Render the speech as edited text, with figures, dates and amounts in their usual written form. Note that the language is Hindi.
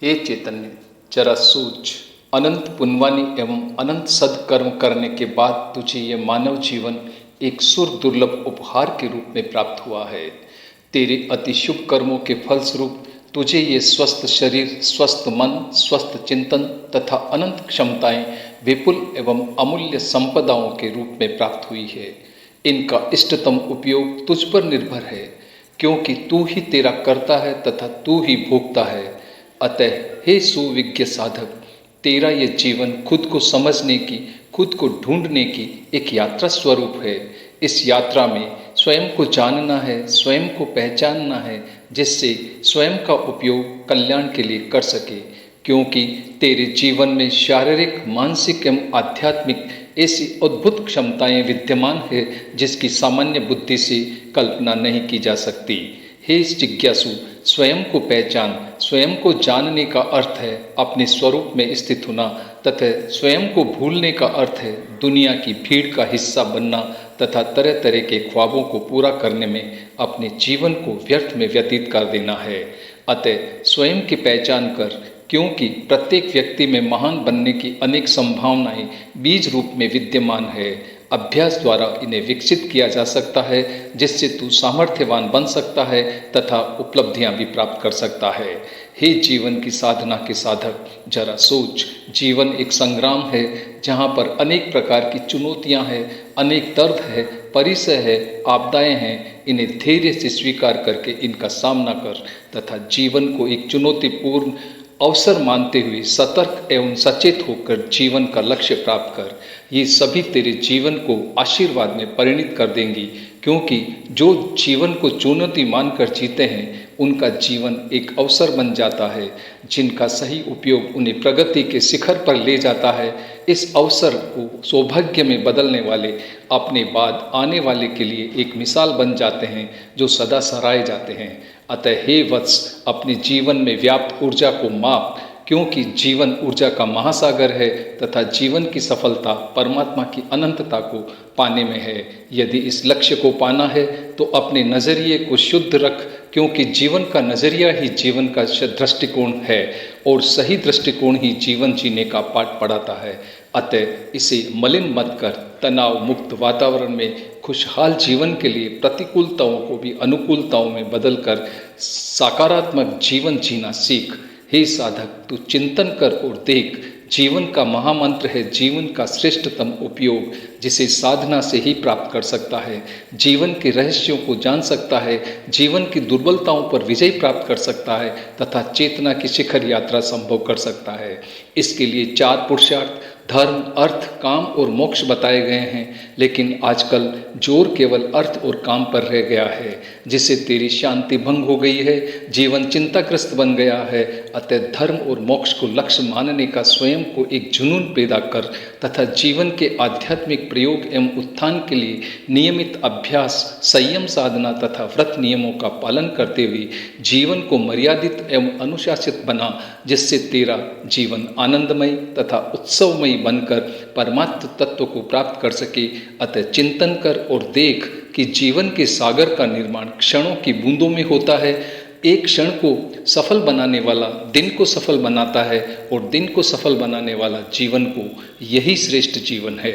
हे चैतन्य, जरा सोच, अनंत पुण्यवानी एवं अनंत सदकर्म करने के बाद तुझे ये मानव जीवन एक सुर दुर्लभ उपहार के रूप में प्राप्त हुआ है। तेरे अति शुभ कर्मों के फलस्वरूप तुझे ये स्वस्थ शरीर, स्वस्थ मन, स्वस्थ चिंतन तथा अनंत क्षमताएं विपुल एवं अमूल्य संपदाओं के रूप में प्राप्त हुई है। इनका इष्टतम उपयोग तुझ पर निर्भर है, क्योंकि तू ही तेरा करता है तथा तू ही भोगता है। अतः हे सुविज्ञ साधक, तेरा ये जीवन खुद को समझने की, खुद को ढूंढने की एक यात्रा स्वरूप है। इस यात्रा में स्वयं को जानना है, स्वयं को पहचानना है, जिससे स्वयं का उपयोग कल्याण के लिए कर सके। क्योंकि तेरे जीवन में शारीरिक, मानसिक एवं आध्यात्मिक ऐसी अद्भुत क्षमताएं विद्यमान है जिसकी सामान्य बुद्धि से कल्पना नहीं की जा सकती। हे जिज्ञासु, स्वयं को पहचान। स्वयं को जानने का अर्थ है अपने स्वरूप में स्थित होना, तथा स्वयं को भूलने का अर्थ है दुनिया की भीड़ का हिस्सा बनना तथा तरह तरह के ख्वाबों को पूरा करने में अपने जीवन को व्यर्थ में व्यतीत कर देना है। अतः स्वयं की पहचान कर, क्योंकि प्रत्येक व्यक्ति में महान बनने की अनेक संभावनाएं बीज रूप में विद्यमान है। अभ्यास द्वारा इन्हें विकसित किया जा सकता है, जिससे तू सामर्थ्यवान बन सकता है तथा उपलब्धियां भी प्राप्त कर सकता है। हे जीवन की साधना के साधक, जरा सोच, जीवन एक संग्राम है जहां पर अनेक प्रकार की चुनौतियां हैं, अनेक दर्द है, परिसय है, आपदाएं हैं। इन्हें धैर्य से स्वीकार करके इनका सामना कर तथा जीवन को एक चुनौतीपूर्ण अवसर मानते हुए सतर्क एवं सचेत होकर जीवन का लक्ष्य प्राप्त कर। ये सभी तेरे जीवन को आशीर्वाद में परिणित कर देंगी, क्योंकि जो जीवन को चुनौती मानकर जीते हैं उनका जीवन एक अवसर बन जाता है, जिनका सही उपयोग उन्हें प्रगति के शिखर पर ले जाता है। इस अवसर को सौभाग्य में बदलने वाले अपने बाद आने वाले के लिए एक मिसाल बन जाते हैं जो सदा सराहे जाते हैं। अतः हे वत्स, अपने जीवन में व्याप्त ऊर्जा को माप, क्योंकि जीवन ऊर्जा का महासागर है तथा जीवन की सफलता परमात्मा की अनंतता को पाने में है। यदि इस लक्ष्य को पाना है तो अपने नज़रिए को शुद्ध रख, क्योंकि जीवन का नज़रिया ही जीवन का दृष्टिकोण है और सही दृष्टिकोण ही जीवन जीने का पाठ पढ़ाता है। अतः इसे मलिन मत कर, तनाव मुक्त वातावरण में खुशहाल जीवन के लिए प्रतिकूलताओं को भी अनुकूलताओं में बदलकर सकारात्मक जीवन जीना सीख। हे साधक, तू चिंतन कर और देख, जीवन का महामंत्र है जीवन का श्रेष्ठतम उपयोग, जिसे साधना से ही प्राप्त कर सकता है। जीवन के रहस्यों को जान सकता है, जीवन की दुर्बलताओं पर विजय प्राप्त कर सकता है तथा चेतना की शिखर यात्रा संभव कर सकता है। इसके लिए 4 पुरुषार्थ धर्म, अर्थ, काम और मोक्ष बताए गए हैं, लेकिन आजकल जोर केवल अर्थ और काम पर रह गया है, जिससे तेरी शांति भंग हो गई है, जीवन चिंताग्रस्त बन गया है। अतः धर्म और मोक्ष को लक्ष्य मानने का स्वयं को एक जुनून पैदा कर तथा जीवन के आध्यात्मिक प्रयोग एवं उत्थान के लिए नियमित अभ्यास, संयम साधना तथा व्रत नियमों का पालन करते हुए जीवन को मर्यादित एवं अनुशासित बना, जिससे तेरा जीवन आनंदमय तथा उत्सवमय बनकर परमात्म तत्व को प्राप्त कर सके। अतः चिंतन कर और देख कि जीवन के सागर का निर्माण क्षणों की बूंदों में होता है। एक क्षण को सफल बनाने वाला दिन को सफल बनाता है और दिन को सफल बनाने वाला जीवन को, यही श्रेष्ठ जीवन है।